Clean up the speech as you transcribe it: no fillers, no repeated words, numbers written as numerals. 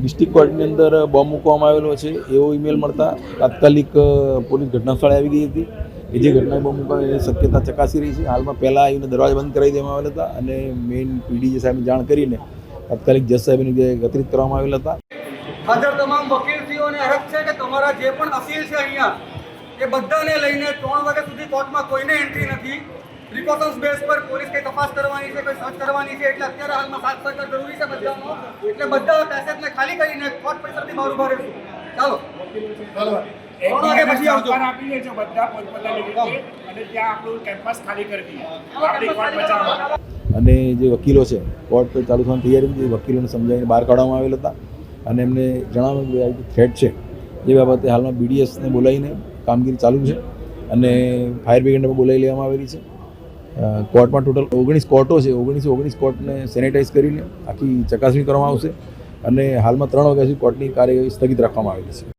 District કોર્ટની અંદર bomb મૂકવામાં આવેલો છે એવો ઈમેલ મળતા તાત્કાલિક પોલીસ ઘટના સ્થળે આવી ગઈ હતી. એ જે ઘટના બોમ્બ મૂકવાની શક્યતા ચકાસી રહી છે. હાલમાં પહેલાં આવીને દરવાજા બંધ કરાવી દેવામાં આવેલા હતા અને મેઇન પીડી સાહેબને જાણ કરીને તાત્કાલિક જજ સાહેબની જગ્યાએ એકત્રિત કરવામાં આવેલા હતા. હાજર તમામ વકીલશ્રીઓને હક છે કે તમારા જે પણ અપીલ છે અહીંયા એ બધાને લઈને 3 વાગ્યા સુધી કોર્ટમાં કોઈને એન્ટ્રી નથી. પ્રિકોશન્સ બેઝ પર પોલીસ કંઈ તપાસ કરવાની છે, કોઈ સર્ચ કરવાની છે, એટલે અત્યારે હાલમાં સાત સરકાર જરૂરી છે બધાનો. એટલે બધા પેસેજને ખાલી કરીને કોર્ટ પરિસરથી બહાર ઉભા રહેશું. ચાલો 3 વાગ્યા પછી આવજો. આપી દેજો બધા પોતપોતાની રીતે અને ત્યાં આપણું કેમ્પસ ખાલી કરી દઈએ. આપણી કોર્ટ બચાવવા અને જે વકીલો છે કોર્ટ ચાલુ થવાની તૈયારી વકીલોને સમજાવીને બહાર કાઢવામાં આવેલા હતા અને એમને જણાવ્યું કે આવી થ્રેટ છે એ બાબતે હાલમાં BDSને બોલાવીને કામગીરી ચાલુ છે અને ફાયર બ્રિગેડને પણ બોલાવી લેવામાં આવેલી છે. કોર્ટમાં ટોટલ 19 કોર્ટો છે. 19 કોર્ટને સેનેટાઈઝ કરીને આખી ચકાસણી કરવામાં આવશે અને હાલમાં 3 વાગ્યા સુધી કોર્ટની કાર્યવાહી સ્થગિત રાખવામાં આવેલી છે.